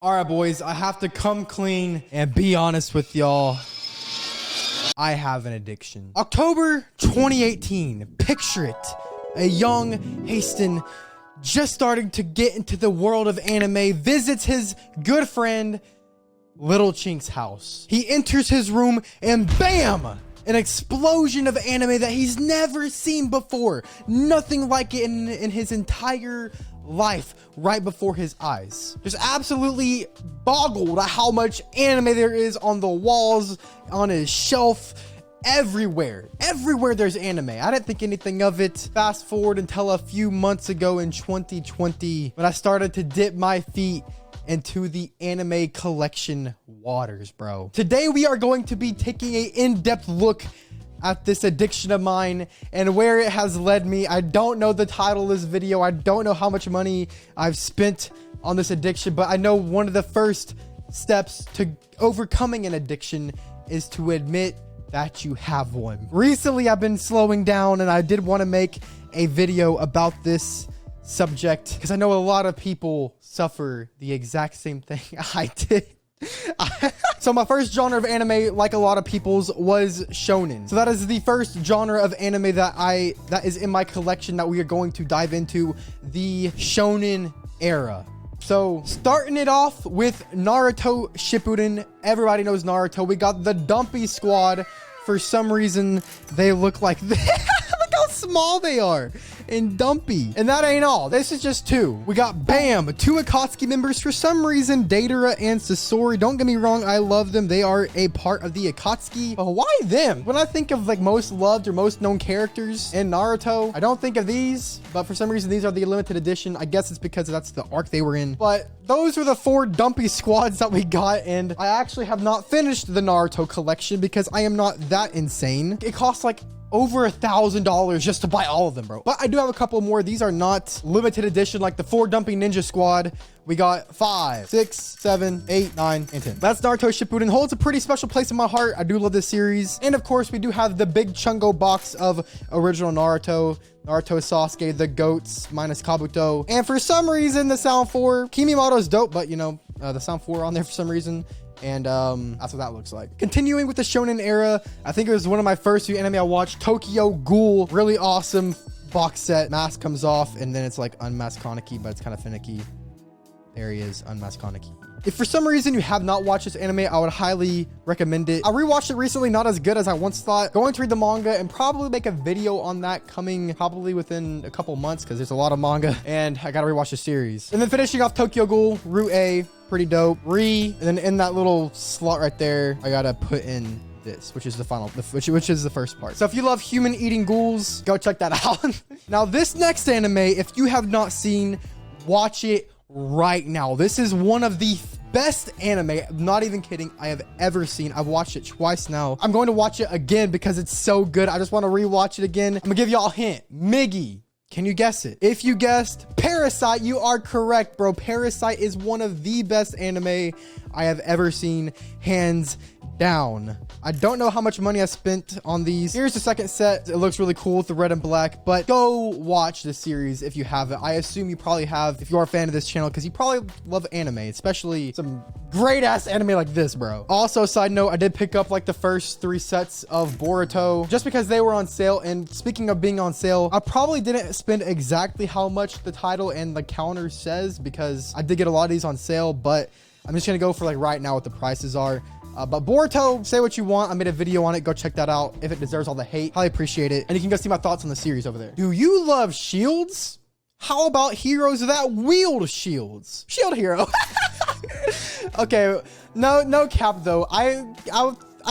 All right, boys, I have to come clean and be honest with y'all. I have an addiction. October 2018, picture it. A young heisuten just starting to get into the world of anime visits his good friend Little Chink's house. He enters his room and bam! An explosion of anime that he's never seen before. Nothing like it in his entire life right before his eyes. Just absolutely boggled at how much anime there is on the walls, on his shelf, everywhere there's anime. I didn't think anything of it. Fast forward until a few months ago in 2020 when I started to dip my feet into the anime collection waters, bro. Today we are going to be taking an in-depth look at this addiction of mine and where it has led me. I don't know the title of this video. I don't know how much money I've spent on this addiction, but I know one of the first steps to overcoming an addiction is to admit that you have one. Recently, I've been slowing down and I did want to make a video about this subject because I know a lot of people suffer the exact same thing I did. So my first genre of anime, like a lot of people's, was shonen. So that is the first genre of anime that is in my collection that we are going to dive into, the Shounen Era. So starting it off with Naruto Shippuden. Everybody knows Naruto. We got the Dumpy Squad. For some reason, they look like this. Look how small they are and dumpy. And that ain't all. This is just two. We got BAM, two Akatsuki members. For some reason, Deidara and Sasori. Don't get me wrong, I love them. They are a part of the Akatsuki. But why them? When I think of like most loved or most known characters in Naruto, I don't think of these. But for some reason, these are the limited edition. I guess it's because that's the arc they were in. But those were the four dumpy squads that we got. And I actually have not finished the Naruto collection because I am not that insane. It costs like over $1,000 just to buy all of them, bro. But I do have a couple more. These are not limited edition like the four dumpy ninja squad. We got 5, 6, 7, 8, 9, and 10. That's Naruto Shippuden. Holds a pretty special place in my heart. I do love this series. And of course, we do have the big chungo box of original Naruto. Naruto, Sasuke, the goats, minus Kabuto. And for some reason, the sound 4, Kimimoto's dope, but you know, the sound 4 on there for some reason. And that's what that looks like. Continuing with the Shounen Era, I think it was one of my first few anime I watched. Tokyo Ghoul, really awesome box set. Mask comes off, and then it's like unmasked Kaneki, but it's kind of finicky. There he is, unmasked Kaneki. If for some reason you have not watched this anime, I would highly recommend it. I rewatched it recently, not as good as I once thought. Going to read the manga and probably make a video on that coming probably within a couple months because there's a lot of manga and I gotta rewatch the series. And then finishing off Tokyo Ghoul, Route A, pretty dope. And then in that little slot right there, I gotta put in this, which is the final, which is the first part. So if you love human eating ghouls, go check that out. Now this next anime, if you have not seen, watch it right now. This is one of the best anime, not even kidding, I have ever seen. I've watched it twice now. I'm going to watch it again because it's so good. I just want to rewatch it again. I'm gonna give y'all a hint. Miggy. Can you guess it? If you guessed Parasite, you are correct, bro. Parasite is one of the best anime I have ever seen, hands down. I don't know how much money I spent on these. Here's the second set. It looks really cool with the red and black, but go watch the series if you haven't. I assume you probably have if you are a fan of this channel because you probably love anime, especially some great ass anime like this, bro. Also, side note, I did pick up like the first 3 sets of Boruto just because they were on sale. And speaking of being on sale, I probably didn't spend exactly how much the title and the counter says because I did get a lot of these on sale, but I'm just gonna go for like right now what the prices are. But Boruto, say what you want. I made a video on it. Go check that out if it deserves all the hate. Highly appreciate it. And you can go see my thoughts on the series over there. Do you love shields? How about heroes that wield shields? Shield hero. Okay, no cap though. I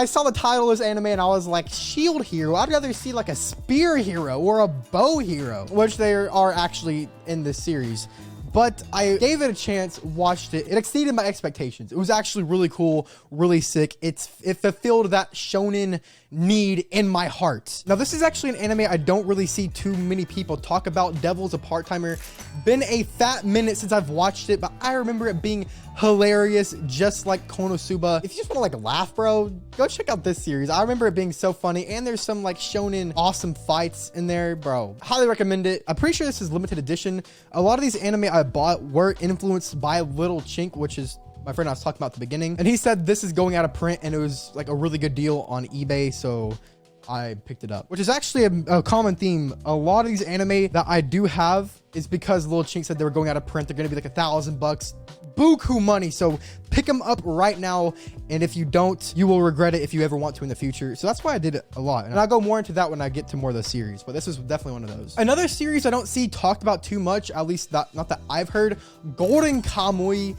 saw the title of this anime and I was like, shield hero? I'd rather see like a spear hero or a bow hero, which they are actually in this series. But I gave it a chance, watched it. It exceeded my expectations. It was actually really cool, really sick. It fulfilled that shonen need in my heart. Now, this is actually an anime I don't really see too many people talk about. Devil's a Part-Timer. Been a fat minute since I've watched it, but I remember it being hilarious, just like Konosuba. If you just want to like laugh, bro, go check out this series. I remember it being so funny, and there's some like shonen awesome fights in there, bro. Highly recommend it. I'm pretty sure this is limited edition. A lot of these anime I bought were influenced by Little Chink, which is my friend I was talking about at the beginning, and he said this is going out of print and it was like a really good deal on eBay, so I picked it up, which is actually a common theme. A lot of these anime that I do have is because Lil Chink said they were going out of print. They're gonna be like $1,000, buku money. So pick them up right now, and if you don't, you will regret it if you ever want to in the future. So that's why I did it a lot, and I'll go more into that when I get to more of the series, but this was definitely one of those. Another series I don't see talked about too much, at least not that I've heard, Golden Kamuy.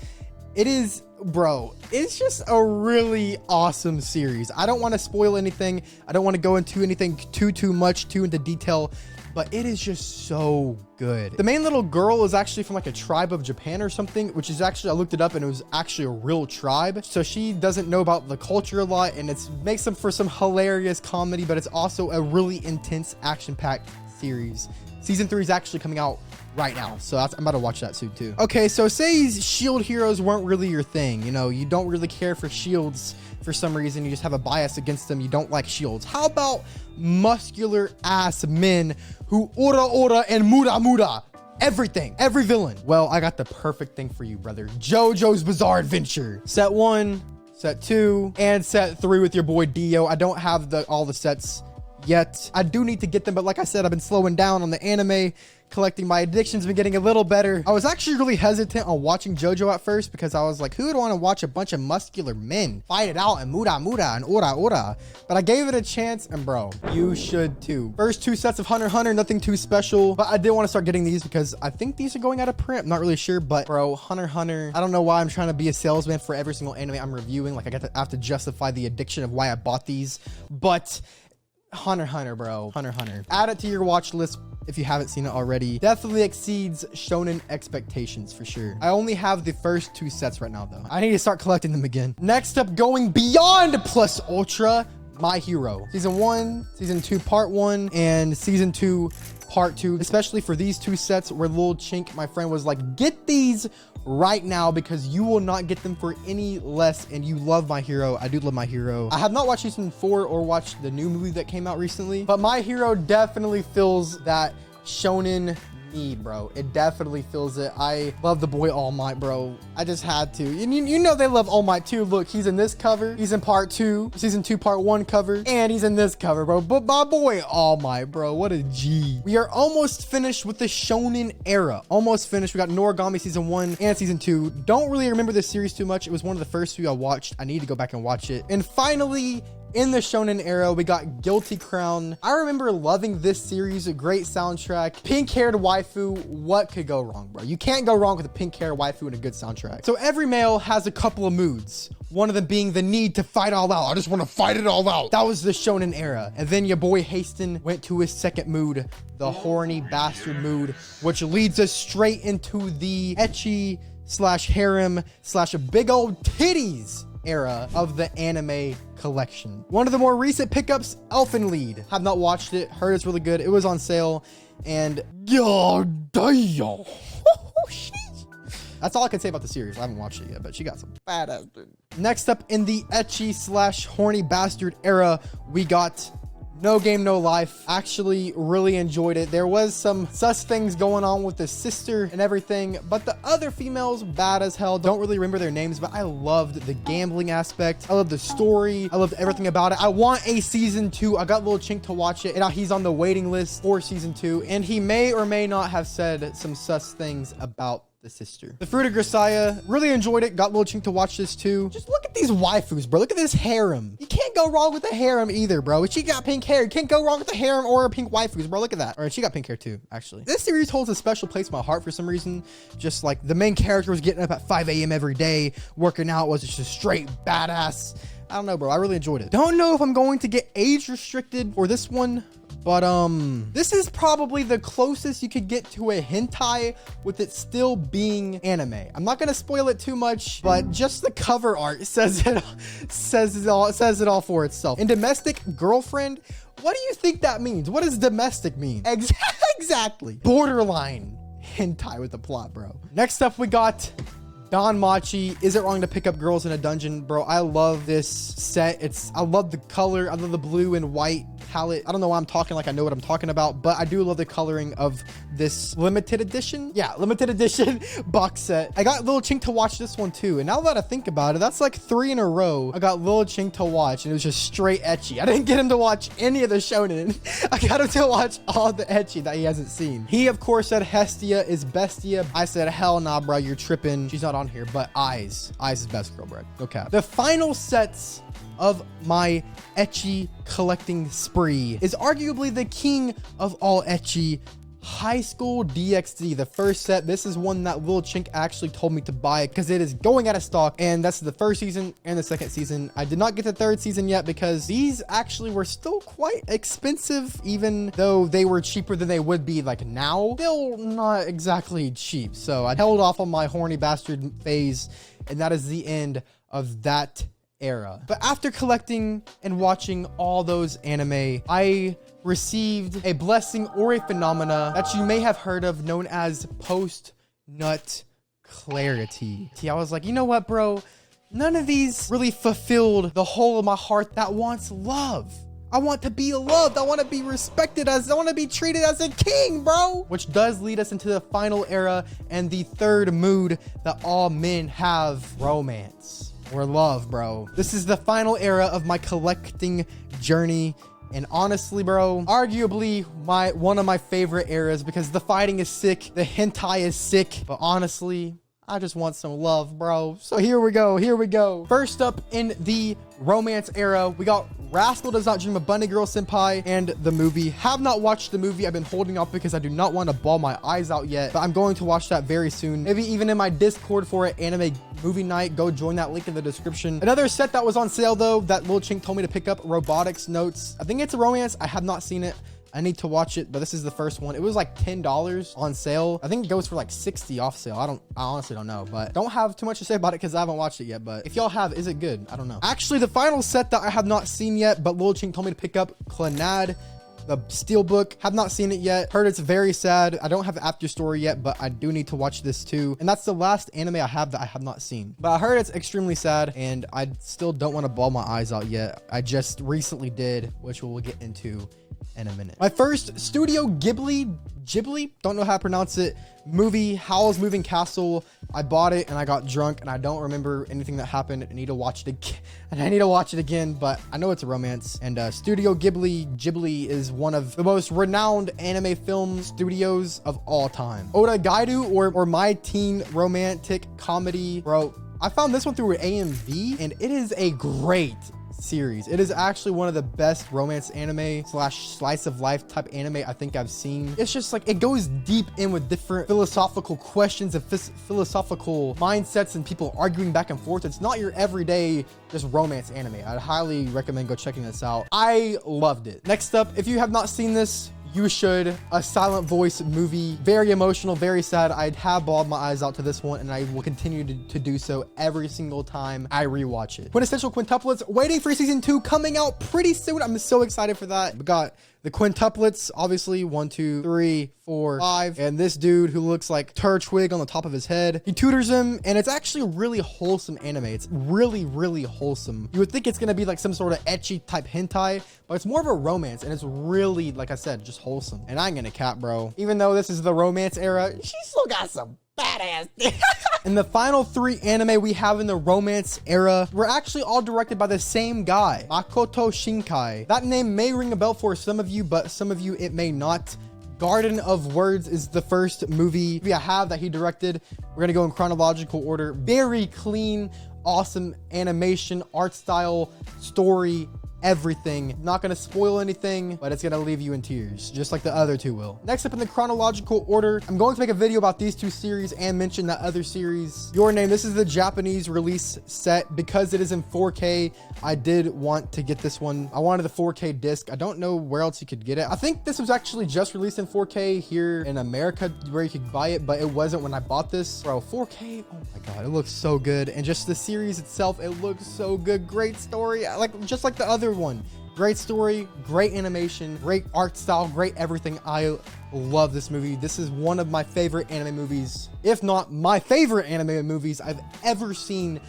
It is, bro, it's just a really awesome series. I don't want to spoil anything. I don't want to go into anything too much into detail, but it is just so good. The main little girl is actually from like a tribe of Japan or something, which is actually, I looked it up and it was actually a real tribe. So she doesn't know about the culture a lot, and it makes them for some hilarious comedy, but it's also a really intense action-packed series. Season 3 is actually coming out right now, so I'm about to watch that soon too. Okay, so say shield heroes weren't really your thing. You know, you don't really care for shields for some reason. You just have a bias against them. You don't like shields. How about muscular ass men who ora and muda everything, every villain? Well, I got the perfect thing for you, brother. JoJo's Bizarre Adventure. Set 1, set 2, and set 3 with your boy Dio. I don't have all the sets yet. I do need to get them, but like I said, I've been slowing down on the anime. Collecting, my addiction's been getting a little better. I was actually really hesitant on watching JoJo at first because I was like, who would want to watch a bunch of muscular men fight it out and muda and ora? But I gave it a chance, and bro, you should too. First 2 sets of Hunter x Hunter, nothing too special, but I did want to start getting these because I think these are going out of print. I'm not really sure, but bro, Hunter x Hunter, I don't know why I'm trying to be a salesman for every single anime I'm reviewing. Like I have to justify the addiction of why I bought these, but Hunter x Hunter, bro. Hunter x Hunter. Add it to your watch list if you haven't seen it already. Definitely exceeds shonen expectations for sure. I only have the first 2 sets right now though. I need to start collecting them again. Next up, going beyond plus ultra, My Hero. Season 1, Season 2 Part 1, and Season 2 Part 2. Especially for these 2 sets where Lil Chink, my friend, was like, get these right now because you will not get them for any less, and you love My Hero. I do love My Hero. I have not watched Season 4 or watched the new movie that came out recently, but My Hero definitely fills that shonen need, bro. It definitely feels it. I love the boy All Might, bro. I just had to. And you know they love All Might too. Look, he's in this cover. He's in Part 2, Season 2 Part 1 cover, and he's in this cover, bro. But my boy All Might, bro, what a G. We are almost finished with the Shounen Era. Almost finished. We got Noragami Season 1 and Season 2. Don't really remember this series too much. It was one of the first 2 I watched. I need to go back and watch it. And finally, in the Shounen Era, we got Guilty Crown. I remember loving this series, a great soundtrack, pink-haired waifu. What could go wrong, bro? You can't go wrong with a pink-haired waifu and a good soundtrack. So every male has a couple of moods. One of them being the need to fight all out. I just want to fight it all out. That was the Shounen Era. And then your boy Heisuten went to his second mood, the horny bastard mood, which leads us straight into the ecchi / harem / big old titties era of the anime collection. One of the more recent pickups, Elfen Lied. Have not watched it, heard it's really good. It was on sale, and god damn. That's all I can say about the series. I haven't watched it yet, but she got some badass dude. Next up in the ecchi / horny bastard era, we got No Game No Life. Actually really enjoyed it. There was some sus things going on with the sister and everything, but the other females, bad as hell. Don't really remember their names, but I loved the gambling aspect. I loved the story. I loved everything about it. I want a Season 2. I got Lil Chink to watch it, and now he's on the waiting list for Season 2, and he may or may not have said some sus things about the sister. The Fruit of Grisaya, really enjoyed it. Got Lil Chink to watch this too. Just look at these waifus, bro. Look at this harem. You can't go wrong with the harem either, bro. She got pink hair. You can't go wrong with the harem or pink waifus, bro. Look at that. Or she got pink hair too, actually. This series holds a special place in my heart for some reason. Just like the main character was getting up at 5 a.m. every day, working out, was just a straight badass. I don't know, bro. I really enjoyed it. Don't know if I'm going to get age restricted for this one, but this is probably the closest you could get to a hentai with it still being anime. I'm not gonna spoil it too much, but just the cover art says it all for itself. And domestic girlfriend, what do you think that means? What does domestic mean? Exactly. Borderline hentai with the plot, bro. Next up, we got Don Machi. Is it wrong to pick up girls in a dungeon? Bro, I love this set. I love the color. I love the blue and white palette. I don't know why I'm talking like I know what I'm talking about, but I do love the coloring of this limited edition. Yeah, limited edition box set. I got Little Chink to watch this one too. And now that I think about it, that's like 3 in a row. I got Little Chink to watch and it was just straight ecchi. I didn't get him to watch any of the shonen. I got him to watch all the ecchi that he hasn't seen. He of course said Hestia is bestia. I said, hell nah, bro, you're tripping. She's not on here, but Eyes is best girl, bro. No cap. The final sets of my ecchi collecting spree is arguably the king of all ecchi, High School DxD, the first set. This is one that Lil Chink actually told me to buy because it is going out of stock, and that's the first season and the second season. I did not get the third season yet because these actually were still quite expensive, even though they were cheaper than they would be like now. Still not exactly cheap, so I held off on my horny bastard phase, and that is the end of that era. But after collecting and watching all those anime, I received a blessing or a phenomena that you may have heard of, known as post-nut clarity. I was like, you know what, bro? None of these really fulfilled the hole of my heart that wants love. I want to be loved. I want to be respected I want to be treated as a king, bro. Which does lead us into the final era and the third mood that all men have: romance or love, bro. This is the final era of my collecting journey. And honestly, bro, arguably one of my favorite eras because the fighting is sick, the hentai is sick, but honestly, I just want some love, bro. So here we go. First up in the romance era, we got Rascal Does Not Dream of Bunny Girl Senpai and the movie. Have not watched the movie. I've been holding off because I do not want to bawl my eyes out yet, but I'm going to watch that very soon. Maybe even in my Discord for an anime movie night. Go join that link in the description. Another set that was on sale though, that Lil Chink told me to pick up, Robotics Notes. I think it's a romance. I have not seen it. I need to watch it, but this is the first one. It was like $10 on sale. I think it goes for like 60 off sale. I honestly don't know, but don't have too much to say about it because I haven't watched it yet. But if y'all have, is it good? I don't know. Actually, the final set that I have not seen yet, but Lil Chink told me to pick up, Clannad, the Steelbook. Have not seen it yet. Heard it's very sad. I don't have the after story yet, but I do need to watch this too. And that's the last anime I have that I have not seen. But I heard it's extremely sad, and I still don't want to bawl my eyes out yet. I just recently did, which we'll get into in a minute. My first Studio Ghibli, don't know how to pronounce it, movie, Howl's Moving Castle. I bought it and I got drunk and I don't remember anything that happened. I need to watch it again. And I need to watch it again, but I know it's a romance. And Studio Ghibli is one of the most renowned anime film studios of all time. Oda Gaidu, or My Teen Romantic Comedy. Bro, I found this one through AMV and it is a great series. It is actually one of the best romance anime / slice of life type anime I think I've seen. It's just like, it goes deep in with different philosophical questions and philosophical mindsets and people arguing back and forth. It's not your everyday just romance anime. I'd highly recommend go checking this out. I loved it. Next up, if you have not seen this, you should. A Silent Voice movie. Very emotional, very sad. I'd have bawled my eyes out to this one, and I will continue to do so every single time I rewatch it. Quintessential Quintuplets, waiting for season 2, coming out pretty soon. I'm so excited for that. We got the quintuplets, obviously 1, 2, 3, 4, 5, and this dude who looks like Turtwig on the top of his head. He tutors him, and it's actually a really wholesome anime. It's really, really wholesome. You would think it's gonna be like some sort of ecchi type hentai, but it's more of a romance, and it's really, like I said, just wholesome. And I ain't gonna cap, bro. Even though this is the romance era, she still got some badass. And the final 3 anime we have in the romance era were actually all directed by the same guy, Makoto Shinkai. That name may ring a bell for some of you, but some of you it may not. Garden of Words is the first movie I have that he directed. We're gonna go in chronological order. Very clean, awesome animation, art style, story, everything. Not gonna spoil anything, but it's gonna leave you in tears, just like the other 2 will. Next up in the chronological order, I'm going to make a video about these 2 series and mention that other series. Your Name, this is the Japanese release set. Because it is in 4K, I did want to get this one. I wanted the 4K disc. I don't know where else you could get it. I think this was actually just released in 4K here in America where you could buy it, but it wasn't when I bought this. Bro, 4K, oh my God, it looks so good. And just the series itself, it looks so good. Great story, just like the other one. Great story, great animation, great art style, great everything. I love this movie. This is one of my favorite anime movies, if not my favorite anime movies I've ever seen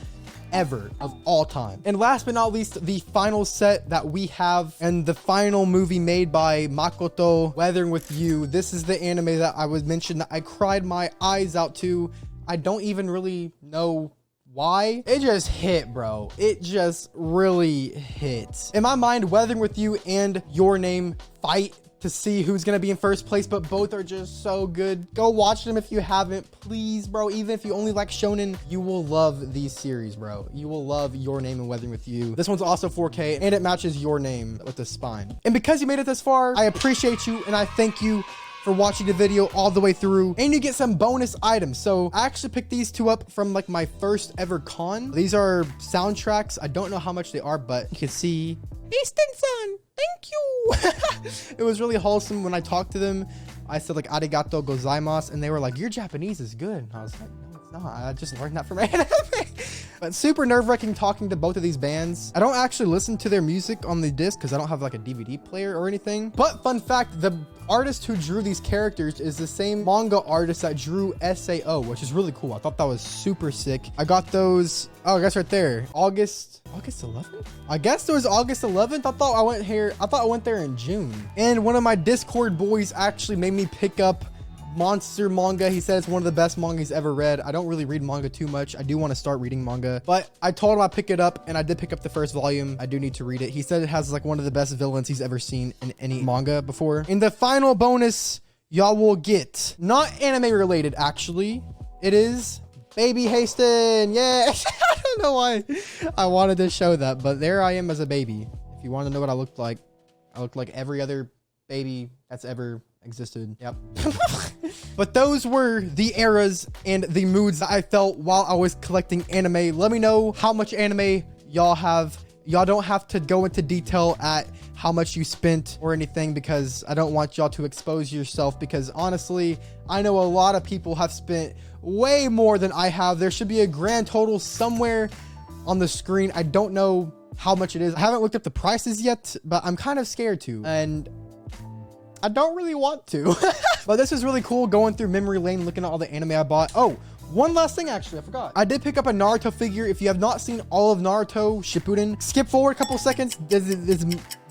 ever of all time. And last but not least, the final set that we have and the final movie made by Makoto, Weathering with You. This is the anime that I was mentioned that I cried my eyes out to. I don't even really know why. It just hit, bro. It just really hit. In my mind, Weathering with You and Your Name fight to see who's gonna be in first place, but both are just so good. Go watch them if you haven't, please, bro. Even if you only like shonen, you will love these series, bro. You will love Your Name and Weathering with You. This one's also 4K and it matches Your Name with the spine. And because you made it this far, I appreciate you and I thank you for watching the video all the way through, and you get some bonus items. So I actually picked these two up from like my first ever con. These are soundtracks. I don't know how much they are, but you can see Easton-san, thank you. It was really wholesome when I talked to them. I said like arigato gozaimasu, and they were like, your Japanese is good. And I was like, no, it's not. I just learned that from anime. But super nerve-wracking talking to both of these bands. I don't actually listen to their music on the disc because I don't have like a DVD player or anything. But fun fact, the artist who drew these characters is the same manga artist that drew SAO, which is really cool. I thought that was super sick. I got those, oh, I guess right there. August 11th? I guess it was August 11th. I thought I went there in June. And one of my Discord boys actually made me pick up Monster manga. He said it's one of the best manga he's ever read. I don't really read manga too much. I do want to start reading manga, but I told him I'd pick it up, and I did pick up the first volume. I do need to read it. He said it has like one of the best villains he's ever seen in any manga before. In the final bonus, y'all will get, not anime related actually, it is baby Hasten. Yeah. I don't know why I wanted to show that, but there I am as a baby. If you want to know what I looked like every other baby that's ever existed. Yep. But those were the eras and the moods that I felt while I was collecting anime. Let me know how much anime y'all have. Y'all don't have to go into detail at how much you spent or anything, because I don't want y'all to expose yourself, because honestly, I know a lot of people have spent way more than I have. There should be a grand total somewhere on the screen. I don't know how much it is. I haven't looked up the prices yet, but I'm kind of scared to, and I don't really want to. But this is really cool, going through memory lane, looking at all the anime I bought. Oh, one last thing, actually, I forgot. I did pick up a Naruto figure. If you have not seen all of Naruto Shippuden, skip forward a couple seconds. There's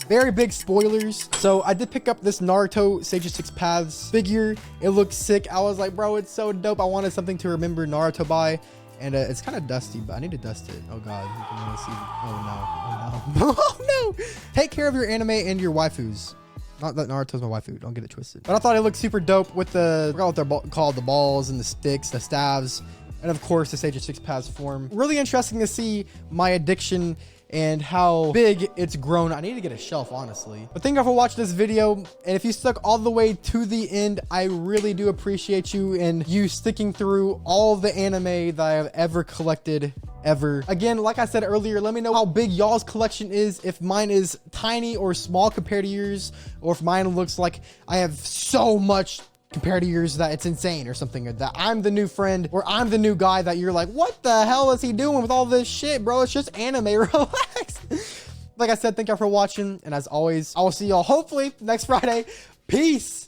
very big spoilers. So I did pick up this Naruto Sage of Six Paths figure. It looks sick. I was like, bro, it's so dope. I wanted something to remember Naruto by. And it's kind of dusty, but I need to dust it. Oh God, you can really see. Oh no, oh no. Oh no. Take care of your anime and your waifus. Not that Naruto's my waifu, don't get it twisted. But I thought it looked super dope with the, I forgot what they're called, the balls and the sticks, the staves, and of course the Sage of Six Paths form. Really interesting to see my addiction and how big it's grown. I need to get a shelf, honestly. But thank you for watching this video. And if you stuck all the way to the end, I really do appreciate you and you sticking through all the anime that I have ever collected ever. Again, like I said earlier, let me know how big y'all's collection is, if mine is tiny or small compared to yours, or if mine looks like I have so much compared to yours that it's insane or something, or that I'm the new friend or I'm the new guy that you're like, what the hell is he doing with all this shit, bro? It's just anime. Relax. Like I said, thank y'all for watching, and as always, I will see y'all hopefully next Friday. Peace.